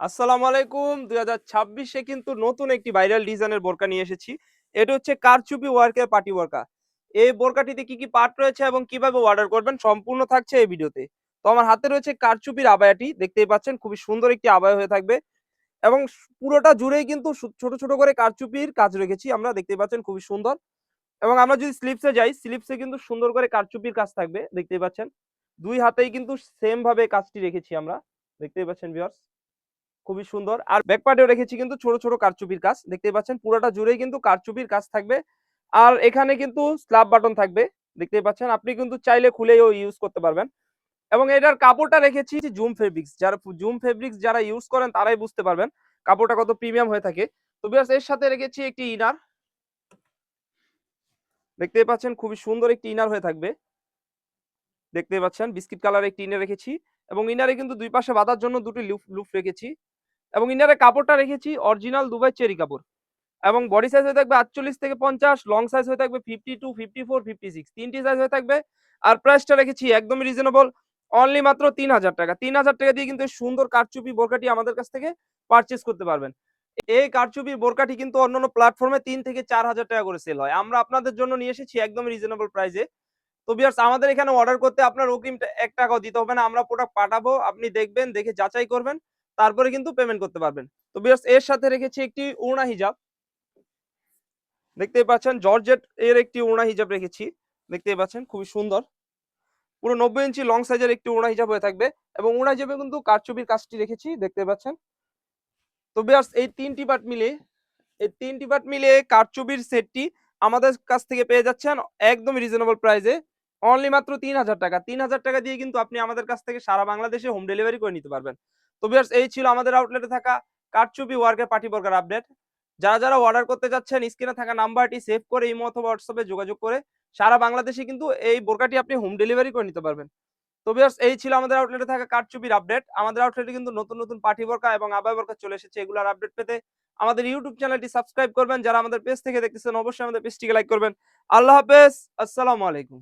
আসসালামু আলাইকুম। ২০২৬ কিন্তু নতুন একটি ভাইরাল ডিজাইনের বোরকা নিয়ে এসেছি। এটা হচ্ছে কারচুপি ওয়ার্কের পার্টি বোরকা। এই বোরকাটিতে কি পার্ট রয়েছে এবং কিভাবে অর্ডার করবেন সম্পূর্ণ থাকছে এই ভিডিওতে। তো আমার হাতে রয়েছে কারচুপির আবায়াটি, দেখতেই পাচ্ছেন খুবই সুন্দর একটি আবায়া হয়ে থাকবে এবং পুরোটা জুড়েই কিন্তু ছোট, ছোট করে কারচুপির কাজ রেখেছি আমরা, দেখতেই পাচ্ছেন খুবই সুন্দর। এবং আমরা যদি স্লিপসে যাই, স্লিপসে কিন্তু সুন্দর করে কারচুপির কাজ থাকবে, দেখতেই পাচ্ছেন। ২ হাতেই কিন্তু সেম ভাবে কাজটি রেখেছি আমরা, দেখতেই পাচ্ছেন ভিউয়ার্স। খুবই সুন্দর। আর ব্যাক পার্টেও রেখেছি কিন্তু ছোট, ছোট কারচুপির কাজ। দেখতেই পাচ্ছেন পুরাটা জুড়েই কিন্তু কারচুপির কাজ থাকবে। আর এখানে কিন্তু স্ল্যাব বাটন থাকবে। দেখতেই পাচ্ছেন। আপনি কিন্তু চাইলে খুলেও ইউজ করতে পারবেন। এবং এটার কাপড়টা রেখেছি জুম ফেব্রিক্স। যারা জুম ফেব্রিক্স যারা ইউজ করেন তারাই বুঝতে পারবেন কাপড়টা কত প্রিমিয়াম হয়ে থাকে। তো ভিউয়ার্স এর সাথে রেখেছি একটি ইনার। দেখতেই পাচ্ছেন খুবই সুন্দর একটি ইনার হয়ে থাকবে। দেখতেই পাচ্ছেন বিস্কিট কালারের একটি ইনার রেখেছি এবং ইনারে কিন্তু ২ পাশে বাঁধার জন্য ২ টি লুপ রেখেছি এবং ইনারের কাপড়টা রেখেছি অরিজিনাল দুবাই চেরি কাপড়। এবং বডি সাইজ হয়ে থাকবে ৪৮ থেকে ৫০, লং সাইজ হয়ে থাকবে 52, 54, 56, ৩টি সাইজ হয়ে থাকবে। আর প্রাইসটা রেখেছি একদমই রিজনেবল, অনলি মাত্র ৳৩,০০০। ৳৩,০০০ দিয়ে কিন্তু এই সুন্দর কারচুপি বোরকাটি আমাদের কাছ থেকে পারচেজ করতে পারবেন। এই কারচুপি বোরকাটি কিন্তু অন্যান্য প্ল্যাটফর্মে ৳৩,০০০ থেকে ৳৪,০০০ করে সেল হয়। আমরা আপনাদের জন্য নিয়ে এসেছি একদমই রিজনেবল প্রাইসে। তো ভিউয়ার্স আমাদের এখানে অর্ডার করতে আপনার অগ্রিম ৳১ দিতে হবে না। আমরা প্রোডাক্ট পাঠাবো, আপনি দেখবেন, দেখে যাচাই করবেন, তারপরে কিন্তু পেমেন্ট করতে পারবেন। তো ভিউয়ার্স এর সাথে রেখেছি একটি ওড়না হিজাব। দেখতেই পাচ্ছেন জর্জেট এর একটি ওড়না হিজাব রেখেছি। দেখতেই পাচ্ছেন খুবই সুন্দর। পুরো ৯০ ইঞ্চি লং সাইজের একটি ওড়না হিজাব হয়ে থাকবে এবং ওড়না হিজাবে কিন্তু কারচুপির কাজটি রেখেছি, দেখতে পাচ্ছেন। তো ভিউয়ার্স এই ৩ টি পার্ট মিলিয়ে কারচুপির সেটটি আমাদের কাছ থেকে পেয়ে যাচ্ছেন একদমই রিজনেবল প্রাইসে। অনলি মাত্র ৳৩,০০০। ৳৩,০০০ দিয়ে কিন্তু আপনি আমাদের কাছ থেকে সারা বাংলাদেশে হোম ডেলিভারি করে নিতে পারবেন। তো ভিউয়ার্স এই ছিল আমাদের আউটলেটে থাকা কারচুপি ওয়ার্কের পার্টি বোরকার আপডেট। যারা অর্ডার করতে যাচ্ছেন স্ক্রিনে থাকা নাম্বারটি সেভ করে ইমো অথবা হোয়াটসঅ্যাপে যোগাযোগ করে সারা বাংলাদেশে কিন্তু এই বোরকাটি আপনি হোম ডেলিভারি করে নিতে পারবেন। তো ভিউয়ার্স এই ছিল আমাদের আউটলেটে থাকা কারচুপির আপডেট। আমাদের আউটলেটে কিন্তু নতুন, নতুন পার্টি বোরকা এবং আবায়া বোরকা চলে এসেছে। এগুলার আপডেট পেতে আমাদের ইউটিউব চ্যানেলটি সাবস্ক্রাইব করবেন। যারা আমাদের পেজ থেকে দেখতেছেন অবশ্যই আমাদের পেজটিকে লাইক করবেন। আল্লাহ হাফেজ। আসসালামু আলাইকুম।